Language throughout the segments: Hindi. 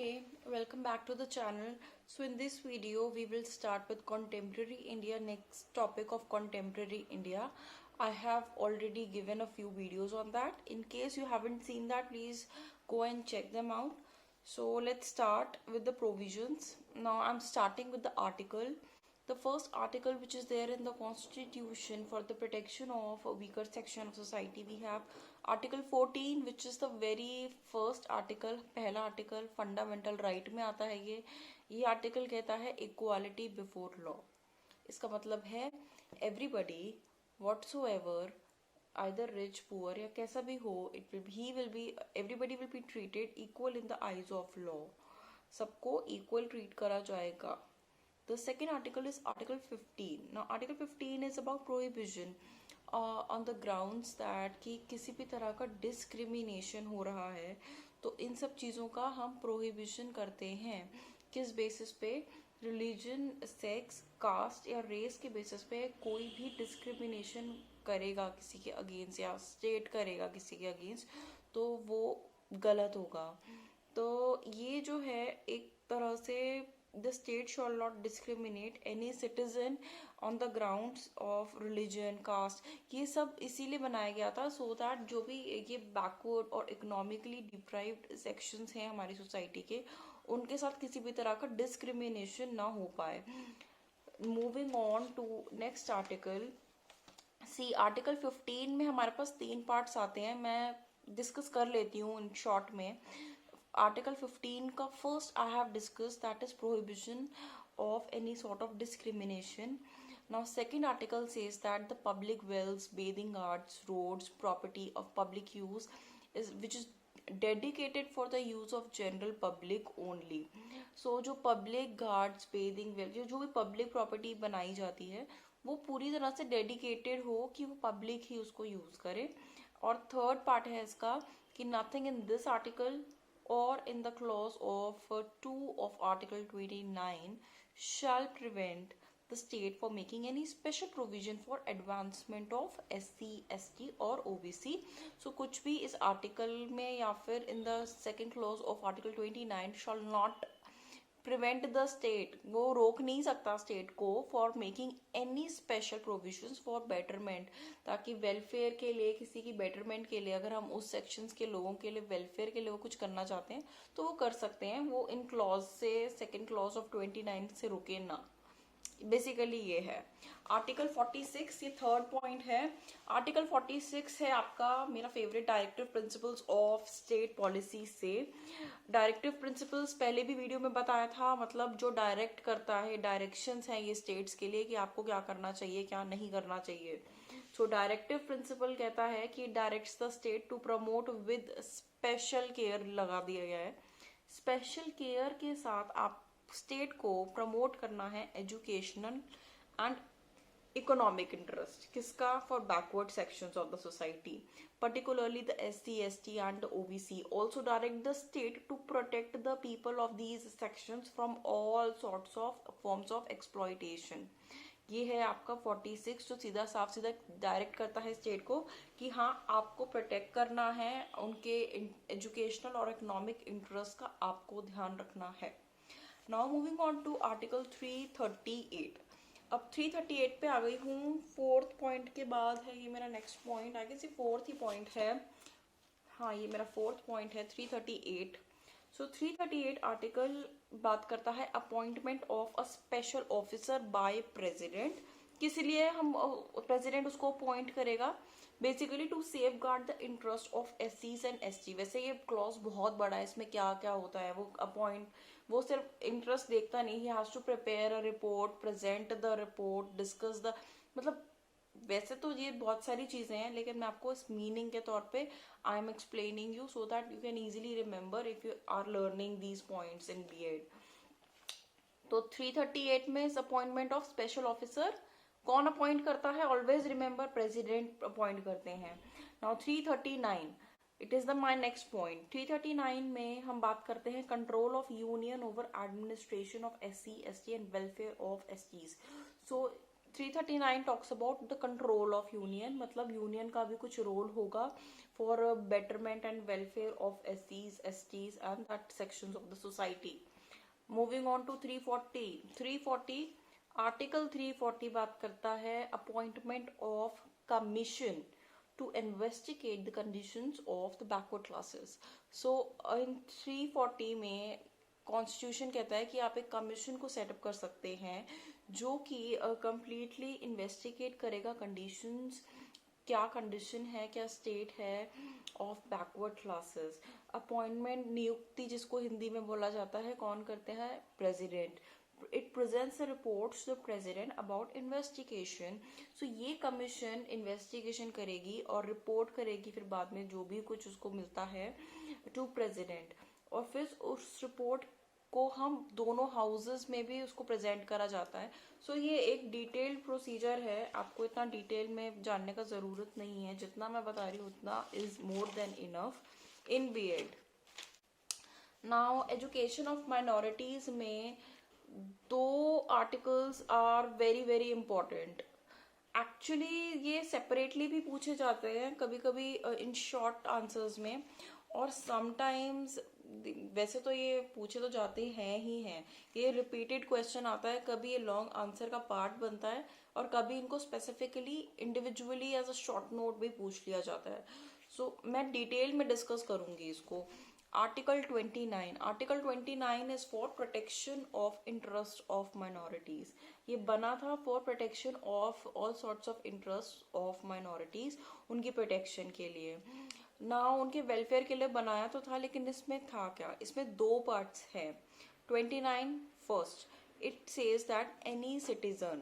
Hey, welcome back to the channel. So in this video we will start with contemporary India, next topic of contemporary India. I have already given a few videos on that. In case you haven't seen that, please go and check them out. So let's start with the provisions. Now I'm starting with the article. The first article which is there in the constitution for the protection of a weaker section of society, we have article 14 which is the very first article, पहला आर्टिकल फंडामेंटल राइट में आता है। ये आर्टिकल कहता है इक्वालिटी बिफोर लॉ। इसका मतलब है everybody whatsoever either rich poor या कैसा भी हो, he will be everybody will be treated equal in the eyes of law. सबको इक्वल ट्रीट करा जाएगा। The second article is Article 15. Now, Article 15 is about prohibition on the grounds that कि किसी भी तरह का डिस्क्रिमिनेशन हो रहा है, तो इन सब चीज़ों का हम प्रोहिबिशन करते हैं। किस बेसिस पे? रिलीजन, सेक्स, कास्ट या रेस के बेसिस पे कोई भी डिस्क्रिमिनेशन करेगा किसी के अगेंस्ट या स्टेट करेगा किसी के अगेंस्ट, तो वो गलत होगा। तो ये जो है एक तरह से the state shall not discriminate any citizen on the grounds of religion, caste। ये सब इसीलिए बनाया गया था so that जो भी ये backward और economically deprived sections हैं हमारी सोसाइटी के, उनके साथ किसी भी तरह का डिस्क्रिमिनेशन ना हो पाए। Moving on to next article. See article 15 में हमारे पास 3 पार्ट्स आते हैं, मैं डिस्कस कर लेती हूँ इन शॉर्ट में। Article 15 का first I have discussed, that is prohibition of any sort of discrimination. Now second article says that the public wells, bathing yards, roads, property of public use which is dedicated for the use of general public only. So जो public guards, bathing wells, जो भी public property बनाई जाती है वो पूरी तरह से dedicated हो कि वो public ही उसको use करे। और third part है इसका कि nothing in this article or in the clause of 2 of Article 29 shall prevent the state for making any special provision for advancement of SC, ST और OBC। So कुछ भी इस article में या फिर in the second clause of Article 29 shall not prevent the state, वो रोक नहीं सकता स्टेट को for making any special provisions for betterment, ताकि वेलफेयर के लिए, किसी की बेटरमेंट के लिए, अगर हम उस सेक्शंस के लोगों के लिए वेलफेयर के लिए वो कुछ करना चाहते हैं तो वो कर सकते हैं। वो इन क्लॉज से, सेकेंड क्लॉज ऑफ 29 से रुके ना। बेसिकली ये है आर्टिकल 46, ये थर्ड पॉइंट है। आर्टिकल 46 है आपका मेरा favourite, directive principles of state policy से। डायरेक्टिव प्रिंसिपल्स पहले भी वीडियो में बताया था, मतलब जो डायरेक्ट करता है, डायरेक्शंस हैं ये स्टेट्स के लिए कि आपको क्या करना चाहिए क्या नहीं करना चाहिए। सो डायरेक्टिव प्रिंसिपल कहता है कि directs the state to promote with special care, लगा दिया गया है। स्पेशल केयर के साथ आप स्टेट को प्रमोट करना है एजुकेशनल एंड इकोनॉमिक इंटरेस्ट, किसका? For backward sections of the society, particularly the SC, ST and the OBC. Also direct the state to protect the people of these sections from all sorts of forms of exploitation. ये है आपका 46 जो सीधा साफ सीधा डायरेक्ट करता है स्टेट को कि हाँ आपको प्रोटेक्ट करना है, उनके एजुकेशनल और इकोनॉमिक इंटरेस्ट का आपको ध्यान रखना है। Now moving on to article 338। अब 338 पे आ गई हूँ, फोर्थ पॉइंट के बाद है ये मेरा नेक्स्ट पॉइंट, आगे से फोर्थ ही पॉइंट है। हाँ ये मेरा फोर्थ पॉइंट है 338। सो 338 आर्टिकल बात करता है appointment of a special officer by president. किस लिए हम प्रेसिडेंट उसको अपॉइंट करेगा? Basically to safeguard the interest of SCs and ST। वैसे ये क्लॉज बहुत बड़ा है, इसमें क्या क्या होता है वो सिर्फ इंटरेस्ट देखता नहीं, he has to prepare a report, present the report, discuss the, मतलब वैसे तो ये बहुत सारी चीजें हैं, लेकिन मैं आपको इस मीनिंग के तौर पे I am explaining you so that you can easily remember if you are learning these points in B.Ed। तो 338 में इस अपॉइंटमेंट ऑफ स्पेशल ऑफिसर कौन अपॉइंट करता है? ऑलवेज रिमेम्बर प्रेसिडेंट अपॉइंट करते हैं। Now 339, it is the my next point. 339 में हम बात करते हैं control of union over administration of SC, ST and welfare of STs। So 339 talks about the control of union, मतलब यूनियन का भी कुछ रोल होगा for betterment and welfare of SCs, STs and that sections of the society. Moving on to 340 article 340 बात करता है appointment of commission to investigate the conditions of the backward classes. So in 340 में कॉन्स्टिट्यूशन कहता है कि आप एक कमीशन को सेटअप कर सकते हैं जो कि कंप्लीटली इन्वेस्टिगेट करेगा कंडीशंस, क्या कंडीशन है, क्या स्टेट है ऑफ बैकवर्ड क्लासेस. अपॉइंटमेंट, नियुक्ति जिसको हिंदी में बोला जाता है, कौन करते हैं? President. It presents reports to the president about investigation. So ये कमीशन इन्वेस्टिगेशन करेगी और रिपोर्ट करेगी फिर बाद में जो भी कुछ उसको मिलता है टू प्रेसिडेंट, और फिर उस रिपोर्ट को हम दोनों हाउसेस में भी उसको प्रेजेंट करा जाता है. सो ये एक डिटेल्ड प्रोसीजर है, आपको इतना डिटेल में जानने का ज़रूरत नहीं है, जितना मैं बता रही हूँ उतना is more than enough in B.Ed. Now education of minorities में दो articles are very very important. Actually ये सेपरेटली भी पूछे जाते हैं कभी कभी इन शॉर्ट आंसर्स में, और समटाइम्स वैसे तो ये पूछे तो जाते हैं ही हैं. ये रिपीटेड क्वेश्चन आता है, कभी ये लॉन्ग आंसर का पार्ट बनता है और कभी इनको specifically individually as a short note भी पूछ लिया जाता है. सो मैं डिटेल में डिस्कस करूंगी इसको. Article 29 is for protection of interest of minorities. ये बना था for protection of all sorts of interest of minorities, उनकी प्रोटेक्शन के लिए ना, उनके वेलफेयर के लिए बनाया तो था. लेकिन इसमें था क्या? इसमें दो पार्ट्स हैं. 29 first, it says that any citizen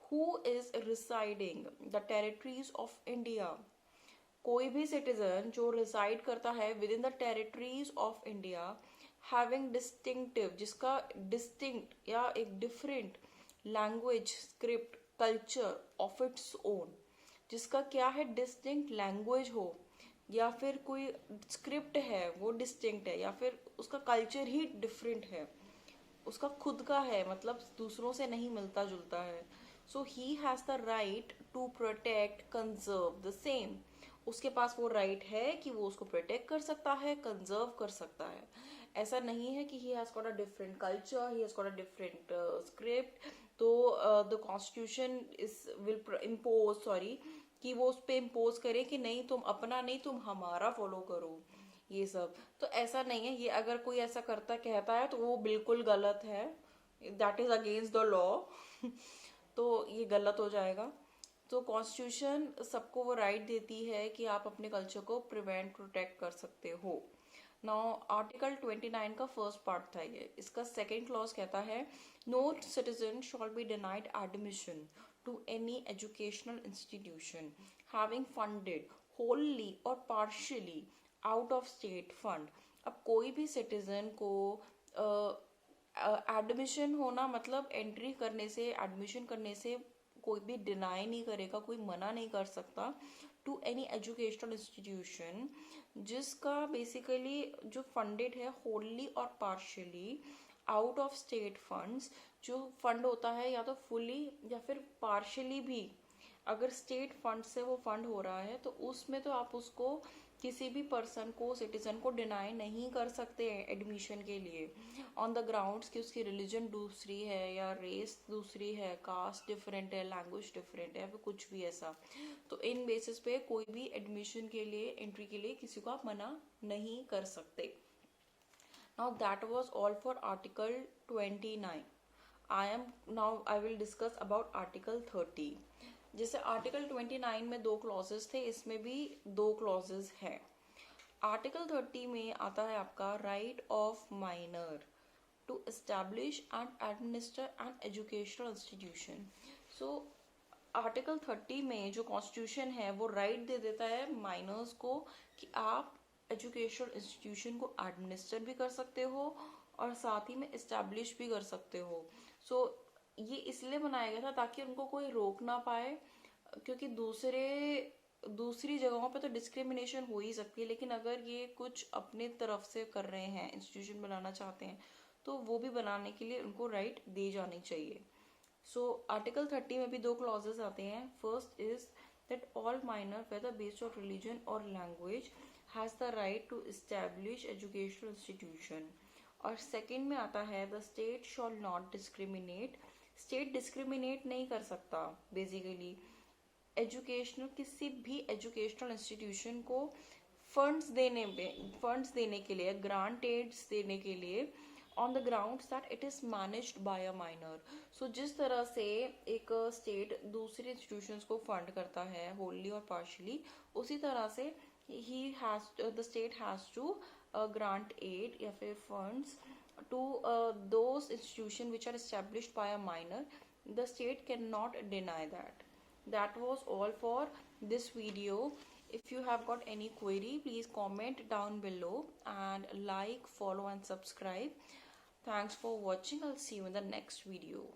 who is residing the territories of India, कोई भी सिटीजन जो रिसाइड करता है with in the territories of India, having distinctive, जिसका डिस्टिंक्ट या एक different language, script, culture of its own, जिसका क्या है? डिस्टिंक्ट लैंग्वेज हो या फिर कोई स्क्रिप्ट है वो डिस्टिंक्ट है, या फिर उसका कल्चर ही डिफरेंट है, उसका खुद का है, मतलब दूसरों से नहीं मिलता जुलता है. So he has the right to protect, conserve the same. उसके पास वो राइट है कि वो उसको प्रोटेक्ट कर सकता है, कंजर्व कर सकता है. ऐसा नहीं है कि he has got a different culture, he has got a different script, तो the constitution is will impose, sorry, कि वो उस पर इम्पोज करे कि नहीं तुम अपना नहीं, तुम हमारा फॉलो करो, ये सब. तो ऐसा नहीं है. ये अगर कोई ऐसा करता कहता है तो वो बिल्कुल गलत है, that is against the law. तो ये गलत हो जाएगा. तो कॉन्स्टिट्यूशन सबको वो राइट देती है कि आप अपने कल्चर को प्रिवेंट, प्रोटेक्ट कर सकते हो. नाउ आर्टिकल 29 का फर्स्ट पार्ट था ये. इसका सेकेंड क्लॉज कहता है no citizen shall be denied admission to any educational institution having funded wholly और partially out of state fund. अब कोई भी सिटीजन को एडमिशन होना, मतलब एंट्री करने से, एडमिशन करने से कोई भी डिनाई नहीं करेगा, कोई मना नहीं कर सकता टू एनी एजुकेशनल इंस्टीट्यूशन जिसका बेसिकली जो फंडेड है होलली और partially out of state funds. जो फंड होता है या तो फुली या फिर पार्शियली भी, अगर स्टेट फंड से वो फंड हो रहा है तो उसमें तो आप उसको किसी भी पर्सन को, सिटीजन को डिनाई नहीं कर सकते एडमिशन के लिए ऑन द ग्राउंड्स कि उसकी रिलीजन दूसरी है या रेस दूसरी है, कास्ट डिफरेंट है, लैंग्वेज डिफरेंट है, फिर कुछ भी ऐसा. तो इन बेसिस पे कोई भी एडमिशन के लिए, एंट्री के लिए किसी को आप मना नहीं कर सकते. Now that was all for article 29. I will discuss about article 30. जैसे आर्टिकल 29 में दो क्लॉजेस थे, इसमें भी दो क्लॉजेस हैं. आर्टिकल 30 में आता है आपका right of minor to establish and administer an educational institution. So article 30 में जो कॉन्स्टिट्यूशन है वो राइट दे देता है माइनर्स को कि आप एजुकेशनल इंस्टीट्यूशन को एडमिनिस्टर भी कर सकते हो और साथ ही में इस्टेब्लिश भी कर सकते हो. सो ये इसलिए बनाया गया था ताकि उनको कोई रोक ना पाए, क्योंकि दूसरी जगहों पे तो डिस्क्रिमिनेशन हो ही सकती है, लेकिन अगर ये कुछ अपने तरफ से कर रहे हैं, इंस्टीट्यूशन बनाना चाहते हैं, तो वो भी बनाने के लिए उनको राइट दी जानी चाहिए. सो आर्टिकल 30 में भी दो क्लॉजेस आते हैं. First is that all minor whether based on religion और language has the right to establish educational institution. और सेकंड में आता है the state shall not discriminate. State discriminate नहीं कर सकता बेसिकली एजुकेशनल किसी भी एजुकेशनल इंस्टीट्यूशन को फंड्स देने के लिए, ग्रांट एड्स देने के लिए on the grounds that it is managed by a minor. So जिस तरह से एक स्टेट दूसरे इंस्टीट्यूशंस को फंड करता है होलली और पार्शली, उसी तरह से the state has to grant aid या फिर funds to those institutions which are established by a minor. The state cannot deny that. That was all for this video. If you have got any query, please comment down below and like, follow and subscribe. Thanks for watching. I'll see you in the next video.